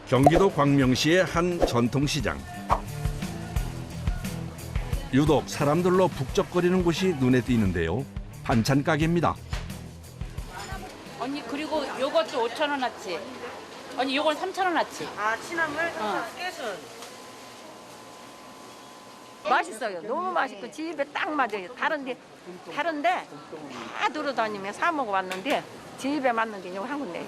경기도 광명시의 한 전통시장. 유독 사람들로 북적거리는 곳이 눈에 띄는데요. 반찬 가게입니다. 언니 그리고 요것도 5,000원어치. 언니 요건 3,000원어치. 아, 취나물? 깨순. 맛있어요. 너무 맛있고 집에 딱 맞아요. 다른데 다 돌아다니며 사 먹어봤는데 집에 맞는 게 여기 한 군데.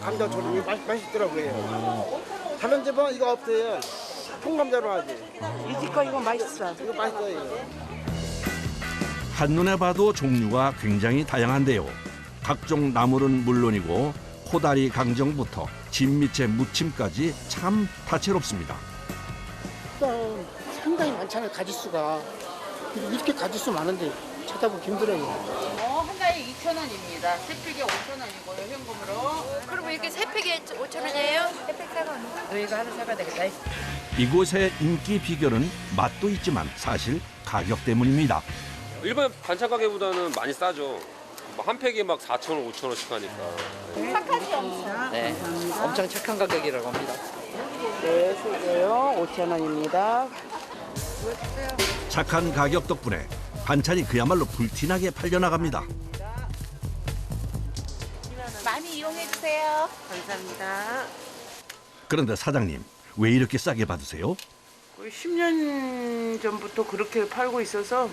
감자 조림이 맛있더라고요. 다른 집은 이거 없어요. 통감자로 하지. 이 집 거 이거 맛있어. 이거 맛있어요. 한눈에 봐도 종류가 굉장히 다양한데요. 각종 나물은 물론이고 코다리 강정부터 진미채 무침까지 참 다채롭습니다. 일단 상당히 많잖아요. 가지수가. 이렇게 가지수 많은데 찾아보기 힘들어요. 한 달에 2,000원입니다. 세팩에 5,000원이고요, 현금으로. 그럼 이렇게 세 팩에 5,000원이에요? 세팩 4원. 너희가 하나 사가 되겠다. 이곳의 인기 비결은 맛도 있지만 사실 가격 때문입니다. 일반 반찬 가게보다는 많이 싸죠. 한 팩에 막 4,000원, 5,000원씩 하니까. 네, 엄청 착한 가격이라고 합니다. 네, 소고요. 5,000원입니다. 착한 가격 덕분에 반찬이 그야말로 불티나게 팔려나갑니다. 많이 이용해주세요. 감사합니다. 그런데 사장님, 왜 이렇게 싸게 받으세요? 10년 전부터 그렇게 팔고 있어서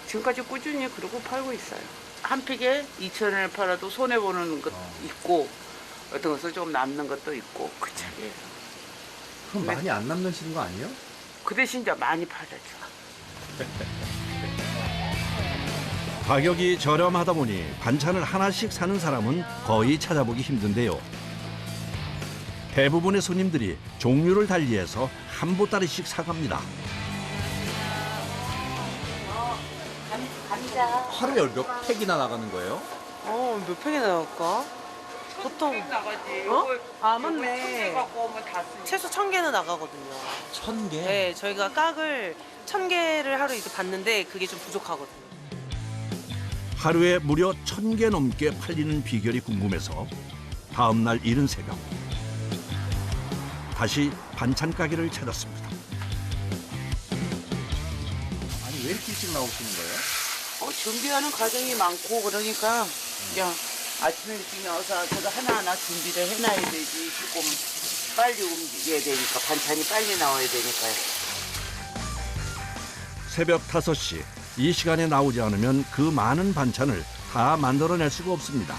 지금까지 꾸준히 그러고 팔고 있어요. 한 팩에 2,000원을 팔아도 손해보는 것도 있고 어떤 것은 좀 남는 것도 있고 그 차이예요. 그럼 네. 많이 안 남는 거 아니에요? 그 대신 이제 많이 팔아죠. 가격이 저렴하다 보니 반찬을 하나씩 사는 사람은 거의 찾아보기 힘든데요. 대부분의 손님들이 종류를 달리해서 한 보따리씩 사갑니다. 하루에 몇 팩이나 나가는 거예요? 몇 팩이 나올까? 보통 나가지. 아, 맞네. 갖고 오면 다 쓰니까. 최소 1,000개는 나가거든요. 1,000개? 네, 저희가 깍을 1,000개를 하루 이제 받는데 그게 좀 부족하거든요. 하루에 무려 1,000개 넘게 팔리는 비결이 궁금해서 다음 날 이른 새벽 다시 반찬 가게를 찾았습니다. 아니 왜 이렇게 일찍 나오시는 거예요? 준비하는 과정이 많고 그러니까 그냥 아침에 일찍 나와서 제가 하나하나 준비를 해놔야 되지. 조금 빨리 움직여야 되니까 반찬이 빨리 나와야 되니까요. 새벽 5시 이 시간에 나오지 않으면 그 많은 반찬을 다 만들어낼 수가 없습니다.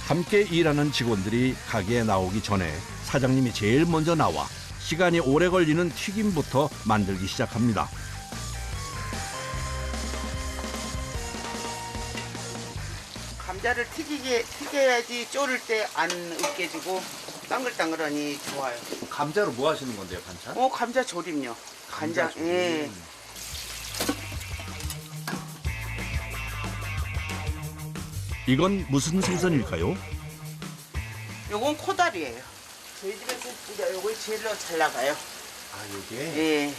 함께 일하는 직원들이 가게에 나오기 전에 사장님이 제일 먼저 나와 시간이 오래 걸리는 튀김부터 만들기 시작합니다. 감자를 튀겨야지 졸을 때 안 으깨지고 당글당글하니 좋아요. 감자로 뭐 하시는 건데요, 반찬? 감자 조림요. 간장. 조림. 예. 이건 무슨 생선일까요? 요건 코다리예요. 저희 집에서 이제 요거 제일로 잘 나가요. 아, 요게? 예.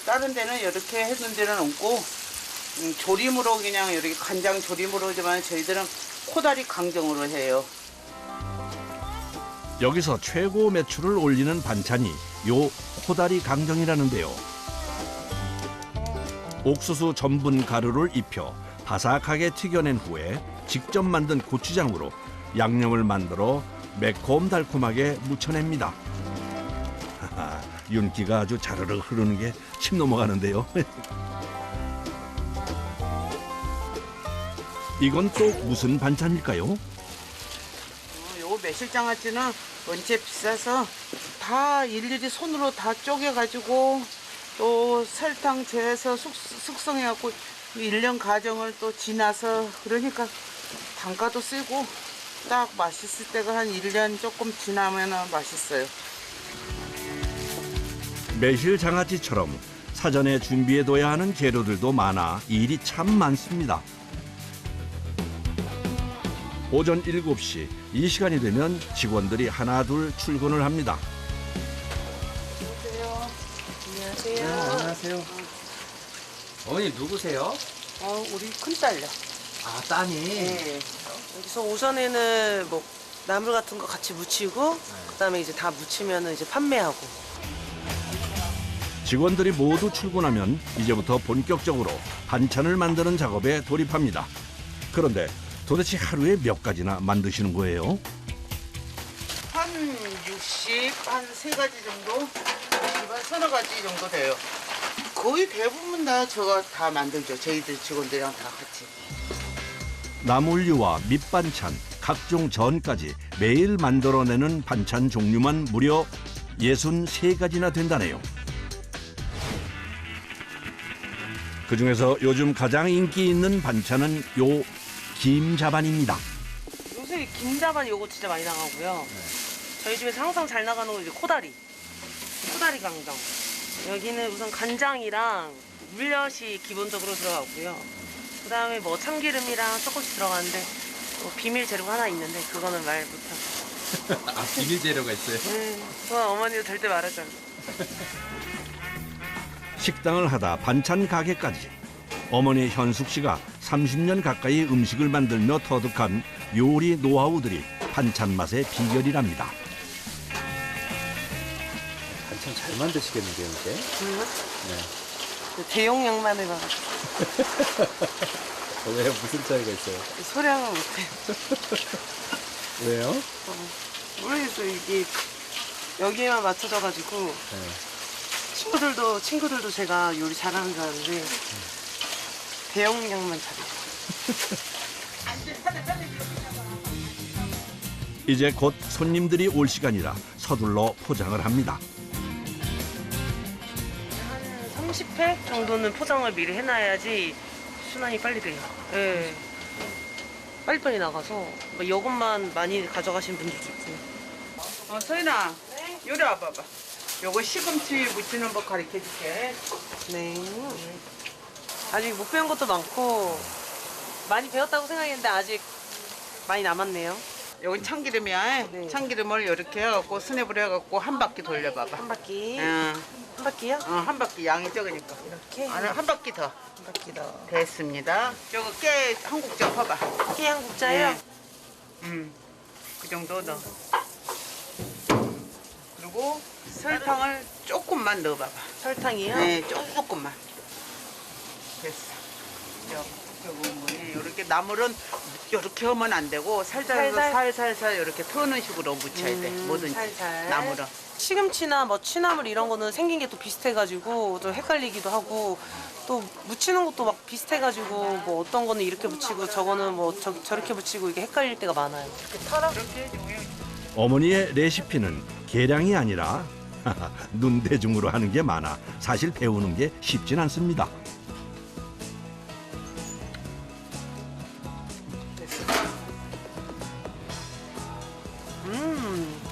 다른 데는 이렇게 해둔 데는 없고 조림으로 그냥 이렇게 간장 조림으로 하지만 저희들은 코다리 강정으로 해요. 여기서 최고 매출을 올리는 반찬이 요 코다리 강정이라는데요. 옥수수 전분 가루를 입혀 바삭하게 튀겨낸 후에 직접 만든 고추장으로 양념을 만들어 매콤달콤하게 무쳐냅니다. 하하, 윤기가 아주 자르르 흐르는 게 침 넘어가는데요. 이건 또 무슨 반찬일까요? 요거 매실장아찌는 원체 비싸서 다 일일이 손으로 다 쪼개가지고 또 설탕 재서 숙성해갖고 1년 과정을 또 지나서 그러니까 단가도 세고 딱 맛있을 때가 한 1년 조금 지나면 맛있어요. 매실 장아찌처럼 사전에 준비해둬야 하는 재료들도 많아 일이 참 많습니다. 오전 7시 이 시간이 되면 직원들이 하나둘 출근을 합니다. 네, 안녕하세요. 어머니 누구세요? 우리 큰딸요. 아, 따님. 네. 여기서 오전에는 뭐 나물 같은 거 같이 무치고 그다음에 이제 다 무치면은 이제 판매하고. 직원들이 모두 출근하면 이제부터 본격적으로 반찬을 만드는 작업에 돌입합니다. 그런데 도대체 하루에 몇 가지나 만드시는 거예요? 한 60, 한 3가지 정도? 한 서너 가지 정도 돼요. 거의 대부분 다 저가 다 만들죠. 저희들 직원들이랑 다 같이. 나물류와 밑반찬, 각종 전까지 매일 만들어내는 반찬 종류만 무려 63가지나 된다네요. 그중에서 요즘 가장 인기 있는 반찬은 요 김자반입니다. 요새 김자반 요거 진짜 많이 나가고요. 저희 집에서 항상 잘 나가는 건 이제 코다리 강정. 여기는 우선 간장이랑 물엿이 기본적으로 들어가고요. 그다음에 뭐 참기름이랑 조금씩 들어가는데 뭐 비밀 재료가 하나 있는데 그거는 말 못하고. 아, 비밀 재료가 있어요? 그건 어머니도 절대 말하지 않아요. 식당을 하다 반찬 가게까지. 어머니 현숙 씨가 30년 가까이 음식을 만들며 터득한 요리 노하우들이 반찬 맛의 비결이랍니다. 반찬 잘 만드시겠는데요, 이제? 그 대용량만 해봐가지고 왜요? 무슨 차이가 있어요? 소량은 못해. 왜요? 모르겠어. 이게 여기에만 맞춰져가지고 친구들도 제가 요리 잘하는 줄 아는데 대용량만 잘해. 이제 곧 손님들이 올 시간이라 서둘러 포장을 합니다. 한 30회 정도는 포장을 미리 해놔야지 순환이 빨리 돼요. 예. 빨리빨리 나가서 뭐 이것만 많이 가져가시는 분들도 있고. 서인아, 요리 와봐봐. 요거 시금치 무치는 법 가르쳐줄게. 네. 아직 못 배운 것도 많고 많이 배웠다고 생각했는데 아직 많이 남았네요. 요건 참기름이야. 네. 참기름을 이렇게 해갖고 스냅을 해갖고 한 바퀴 돌려봐봐. 한 바퀴. 응. 한 바퀴요? 한 바퀴 양이 적으니까. 이렇게 아니, 한 바퀴 더. 한 바퀴 더. 됐습니다. 요거 깨 한 국자 퍼봐. 깨 한 국자요? 그 정도 넣어. 그리고 설탕을 조금만 넣어봐봐. 설탕이요? 네, 조금만. 됐어. 저 부분이 이렇게 나물은 이렇게 하면 안 되고 살살 이렇게 트는 식으로 무쳐야 돼. 뭐든지 살살. 나물은. 시금치나 뭐 취나물 이런 거는 생긴 게 또 비슷해가지고 좀 헷갈리기도 하고 또 무치는 것도 막 비슷해가지고 뭐 어떤 거는 이렇게 무치고 저거는 뭐 저렇게 무치고 이게 헷갈릴 때가 많아요. 이렇게 털어? 어머니의 레시피는 계량이 아니라 눈대중으로 하는 게 많아 사실 배우는 게 쉽진 않습니다.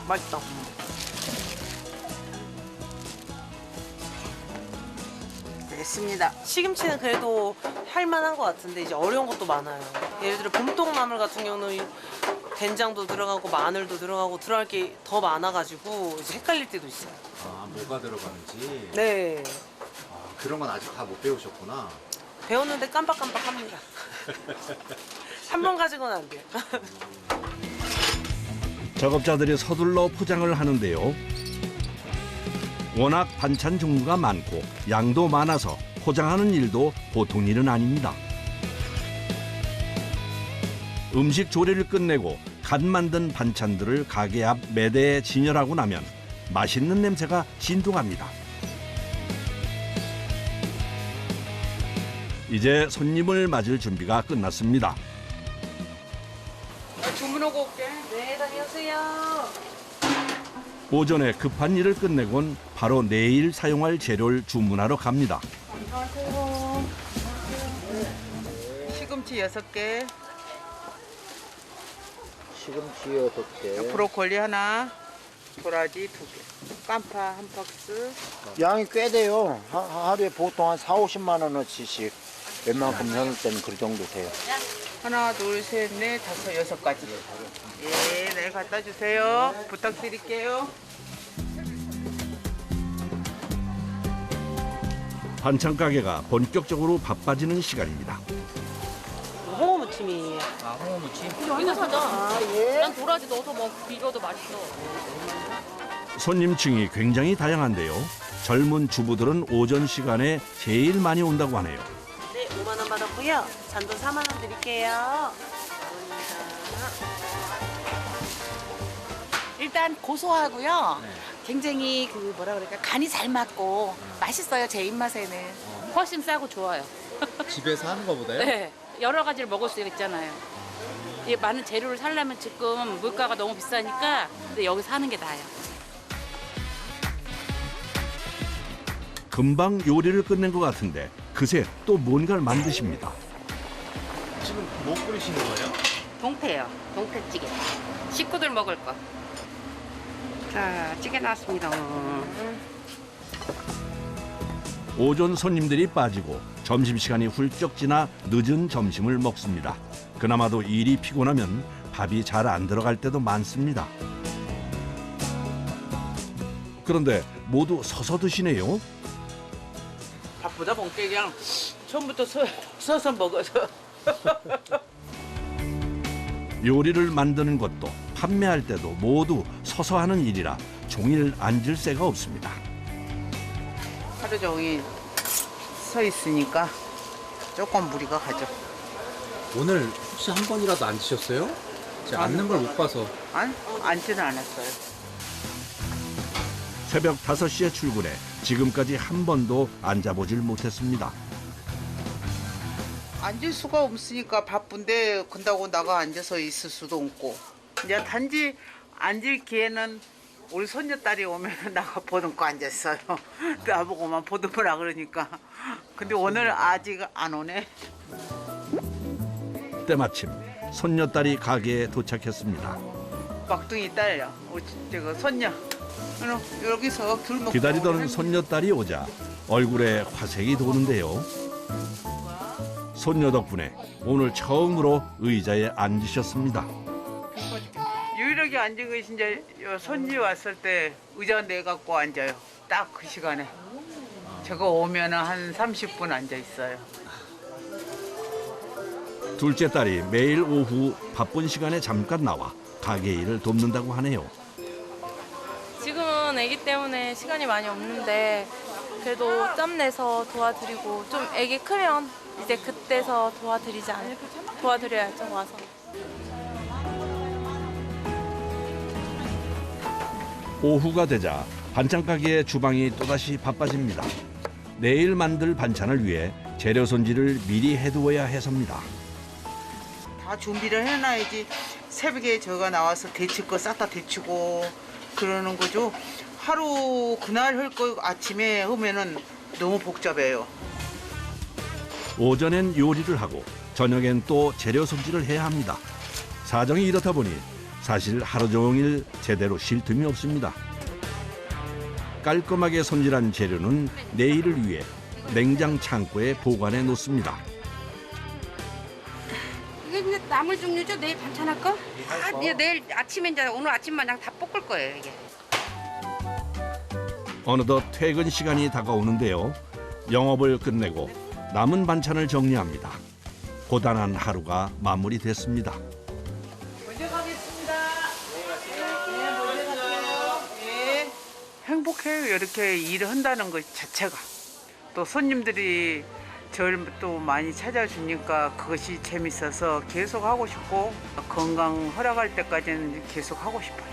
맛있다. 됐습니다. 시금치는 그래도 할만한 것 같은데 이제 어려운 것도 많아요. 예를 들어 봄동나물 같은 경우는 된장도 들어가고 마늘도 들어가고 들어갈 게 더 많아가지고 이제 헷갈릴 때도 있어요. 아, 뭐가 들어가는지. 네. 아, 그런 건 아직 다 못 배우셨구나. 배웠는데 깜빡깜빡합니다. 한 번 가지고는 안 돼요. 작업자들이 서둘러 포장을 하는데요. 워낙 반찬 종류가 많고 양도 많아서 포장하는 일도 보통 일은 아닙니다. 음식 조리를 끝내고 갓 만든 반찬들을 가게 앞 매대에 진열하고 나면 맛있는 냄새가 진동합니다. 이제 손님을 맞을 준비가 끝났습니다. 주문하고 올게. 네, 다녀오세요. 오전에 급한 일을 끝내곤 바로 내일 사용할 재료를 주문하러 갑니다. 시금치 6개, 시금치 6개. 브로콜리 하나, 도라지 2개, 깐파 한 박스. 양이 꽤 돼요. 하루에 보통 한 4, 50만 원어치씩 웬만큼 해놓을 때는 그 정도 돼요. 하나, 둘, 셋, 넷, 다섯, 6가지. 예, 네, 갖다 주세요. 부탁드릴게요. 반찬 가게가 본격적으로 바빠지는 시간입니다. 홍어 무침이에요. 아, 홍어무침. 이거 사자. 난 도라지 넣어서 비벼도 맛있어. 손님층이 굉장히 다양한데요. 젊은 주부들은 오전 시간에 제일 많이 온다고 하네요. 네, 5만 원 받았고요. 잔돈 4만 원 드릴게요. 일단 고소하고요. 굉장히 그 뭐라 그럴까 간이 잘 맞고 맛있어요. 제 입맛에는. 훨씬 싸고 좋아요. 집에서 하는 거보다요? 네. 여러 가지를 먹을 수 있잖아요. 이 많은 재료를 사려면 지금 물가가 너무 비싸니까 근데 여기서 하는 게 나아요. 금방 요리를 끝낸 것 같은데 그새 또 뭔가를 만드십니다. 지금 뭐 끓이시는 거예요? 동태요. 동태찌개. 식구들 먹을 거. 자, 찌개 나왔습니다. 오전 손님들이 빠지고 점심시간이 훌쩍 지나 늦은 점심을 먹습니다. 그나마도 일이 피곤하면 밥이 잘 안 들어갈 때도 많습니다. 그런데 모두 서서 드시네요. 밥보다 bon께 그냥 처음부터 서서 먹어서. 요리를 만드는 것도 판매할 때도 모두 서서 하는 일이라 종일 앉을 새가 없습니다. 하루 종일 서 있으니까 조금 무리가 가죠. 오늘 혹시 한 번이라도 안 드셨어요? 제가 앉는 걸 못 봐서. 앉지는 않았어요. 새벽 5시에 출근해 지금까지 한 번도 앉아보질 못했습니다. 앉을 수가 없으니까 바쁜데 근다고 나가 앉아서 있을 수도 없고. 이제 단지 앉을 기회는 우리 손녀딸이 오면 나가 보듬고 앉았어요. 나보고만 보듬으라 그러니까. 근데 오늘 아직 안 오네. 때마침 손녀딸이 가게에 도착했습니다. 막둥이 딸이요. 저거 손녀. 여기서 귤 먹고. 기다리던 손녀딸이 오자 얼굴에 화색이 도는데요. 손녀 덕분에 오늘 처음으로 의자에 앉으셨습니다. 유일하게 앉은 것이 이제 손님이 왔을 때 의자 내갖고 앉아요. 딱 그 시간에. 저거 오면 한 30분 앉아 있어요. 둘째 딸이 매일 오후 바쁜 시간에 잠깐 나와 가게 일을 돕는다고 하네요. 지금은 아기 때문에 시간이 많이 없는데 그래도 짬 내서 도와드리고 좀 아기 크면 이제 그때서 도와드려야죠 와서. 오후가 되자 반찬 가게의 주방이 또다시 바빠집니다. 내일 만들 반찬을 위해 재료 손질을 미리 해두어야 해서입니다. 다 준비를 해놔야지 새벽에 저가 나와서 데칠 거 싹 다 데치고 그러는 거죠. 하루 그날 할 거 아침에 하면은 너무 복잡해요. 오전엔 요리를 하고 저녁엔 또 재료 손질을 해야 합니다. 사정이 이렇다 보니 사실 하루 종일 제대로 쉴 틈이 없습니다. 깔끔하게 손질한 재료는 내일을 위해 냉장 창고에 보관해 놓습니다. 이게 이제 나물 종류죠? 내일 반찬할 거? 내일 아침에 이제 오늘 아침만 그냥 다 볶을 거예요, 이게. 어느덧 퇴근 시간이 다가오는데요. 영업을 끝내고 남은 반찬을 정리합니다. 고단한 하루가 마무리됐습니다. 먼저 가겠습니다. 네, 먼저 갈게요. 네. 행복해요. 이렇게 일을 한다는 것 자체가. 또 손님들이 저를 또 많이 찾아주니까 그것이 재밌어서 계속 하고 싶고 건강 허락할 때까지는 계속 하고 싶어요.